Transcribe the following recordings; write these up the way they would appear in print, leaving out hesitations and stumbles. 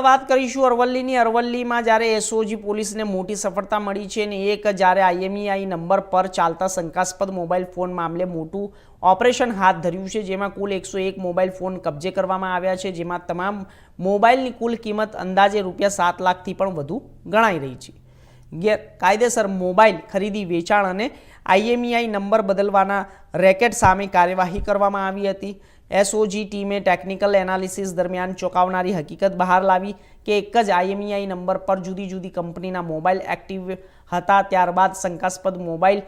વાત કરીશું અરવલ્લીની। અરવલ્લીમાં જ્યારે એસઓજી પોલીસને મોટી સફળતા મળી છે અને એક જ્યારે આઈએમઈઆઈ નંબર પર ચાલતા શંકાસ્પદ મોબાઈલ ફોન મામલે મોટું ઓપરેશન હાથ ધર્યું છે, જેમાં કુલ 101 મોબાઈલ ફોન કબજે કરવામાં આવ્યા છે, જેમાં તમામ મોબાઈલની કુલ કિંમત અંદાજે ₹7 લાખથી પણ વધુ ગણાઈ રહી છે। ગેરકાયદેસર મોબાઈલ ખરીદી, વેચાણ અને આઈએમઈઆઈ નંબર બદલવાના રેકેટ સામે કાર્યવાહી કરવામાં આવી હતી। એસઓજી ટીમે ટેકનિકલ એનાલિસિસ દરમિયાન ચોંકાવનારી હકીકત બહાર લાવી કે એક જ આઈએમઈઆઈ નંબર પર જુદી જુદી કંપનીના મોબાઈલ એક્ટિવ હતા। ત્યારબાદ શંકાસ્પદ મોબાઈલ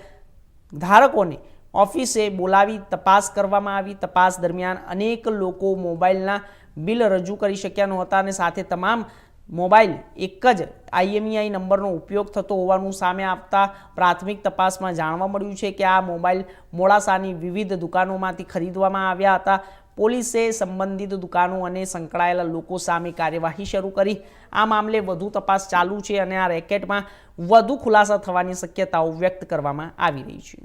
ધારકોને ઓફિસે બોલાવી તપાસ કરવામાં આવી। તપાસ દરમિયાન અનેક લોકો મોબાઈલના બિલ રજૂ કરી શક્યા નહોતા અને સાથે તમામ મોબાઈલ એક જ આઈએમઈઆઈ નંબરનો ઉપયોગ થતો હોવાનું સામે આવતા પ્રાથમિક તપાસમાં જાણવા મળ્યું છે કે આ મોબાઈલ મોડાસાની વિવિધ દુકાનોમાંથી ખરીદવામાં આવ્યા હતા। પોલીસે સંબંધિત દુકાનો અને સંકળાયેલા લોકો સામે કાર્યવાહી શરૂ કરી। આ મામલે વધુ તપાસ ચાલુ છે અને આ રેકેટમાં વધુ ખુલાસા થવાની શક્યતાઓ વ્યક્ત કરવામાં આવી રહી છે।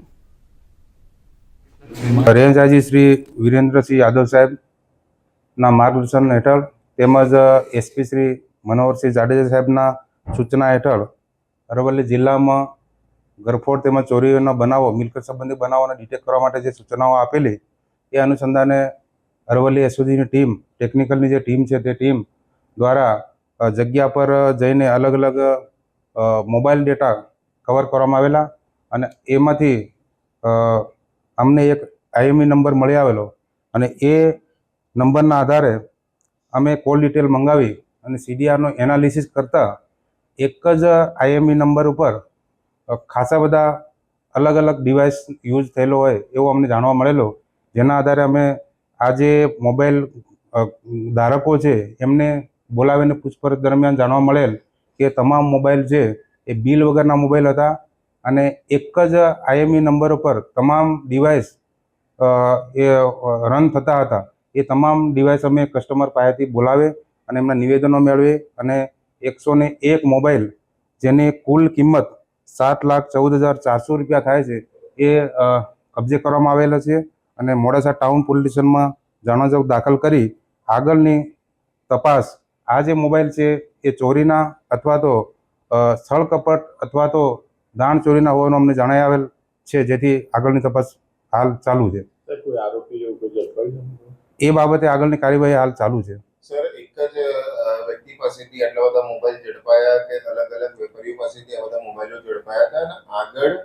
રેન્જ આજી શ્રી વિરેન્દ્રસિંહ યાદવ સાહેબના માર્ગદર્શન હેઠળ તેમજ એસપી શ્રી મનોહરસિંહ જાડેજા સાહેબના સૂચના હેઠળ અરવલ્લી જિલ્લામાં ગરફોડ તેમજ ચોરીઓના બનાવો, મિલકત સંબંધી બનાવોને ડિટેક્ટ કરવા માટે જે સૂચનાઓ આપેલી એ અનુસંધાને અરવલ્લી એસઓજીની ટીમ, ટેકનિકલની જે ટીમ છે તે ટીમ દ્વારા જગ્યા પર જઈને અલગ અલગ મોબાઈલ ડેટા કવર કરવામાં આવેલા અને એમાંથી અમને એક આઈએમઈ નંબર મળી આવેલો અને એ નંબરના આધારે અમે કોલ ડિટેલ મંગાવી અને સીડીઆરનો એનાલિસિસ કરતાં એક જ આઈએમઈ નંબર ઉપર ખાસા બધા અલગ અલગ ડિવાઇસ યુઝ થયેલો હોય એવો અમને જાણવા મળેલો, જેના આધારે અમે આ જે મોબાઈલ ધારકો છે એમને બોલાવીને પૂછપરછ દરમિયાન જાણવા મળેલ કે તમામ મોબાઈલ છે એ બિલ વગરના મોબાઈલ હતા અને એક જ આઈએમઈ નંબર ઉપર તમામ ડિવાઇસ એ રન થતા હતા। એ તમામ ડિવાઇસ અમે કસ્ટમર પાસેથી બોલાવે અને એમના નિવેદનો મેળવી અને 101 મોબાઈલ જેની કુલ કિંમત ₹7,14,400 થાય છે એ કબજે કરવામાં આવેલા છે અને મોડાસા ટાઉન પોલીસ સ્ટેશનમાં જાણવાજોગ દાખલ કરી આગળની તપાસ આ જે મોબાઈલ છે એ ચોરીના અથવા તો સ્થળ કપટ અથવા તો દાણ ચોરીના હોવાનું અમને જણાઈ આવેલ છે, જેથી આગળની તપાસ હાલ ચાલુ છે। એ બાબતે આગળની કાર્યવાહી હાલ ચાલુ છે। સર, એક જ વ્યક્તિ પાસેથી આટલા બધા મોબાઈલ ઝડપાયા કે અલગ અલગ વેપારીઓ પાસેથી આ બધા મોબાઈલો ઝડપાયા હતા અને આગળ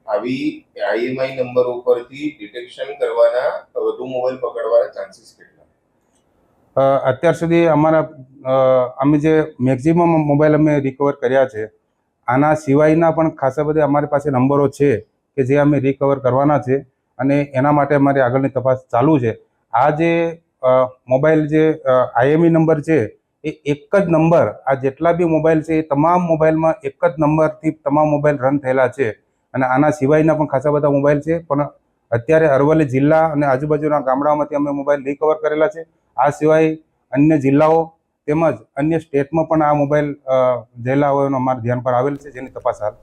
આવી આઈએમઆઈ નંબર ઉપરથી ડિટેક્શન કરવાના વધુ મોબાઈલ પકડવાના ચાન્સીસ કેટલા? અત્યાર સુધી અમે જે મેક્સિમમ મોબાઈલ અમે રિકવર કર્યા છે, આના સિવાયના પણ ખાસા બધા અમારી પાસે નંબરો છે કે જે અમે રિકવર કરવાના છે અને એના માટે અમારી આગળની તપાસ ચાલુ છે। આ જે મોબાઈલ જે આઈએમઈ નંબર છે એ એક જ નંબર, આ જેટલા બી મોબાઈલ છે એ તમામ મોબાઈલમાં એક જ નંબરથી તમામ મોબાઈલ રન થયેલા છે અને આના સિવાયના પણ ખાસા બધા મોબાઈલ છે, પણ અત્યારે અરવલ્લી જિલ્લા અને આજુબાજુના ગામડાઓમાંથી અમે મોબાઈલ રિકવર કરેલા છે। આ સિવાય અન્ય જિલ્લાઓ તેમજ અન્ય સ્ટેટમાં પણ આ મોબાઈલ ગયેલા હોવાનું અમારા ધ્યાન પર આવેલ છે, જેની તપાસ હાલ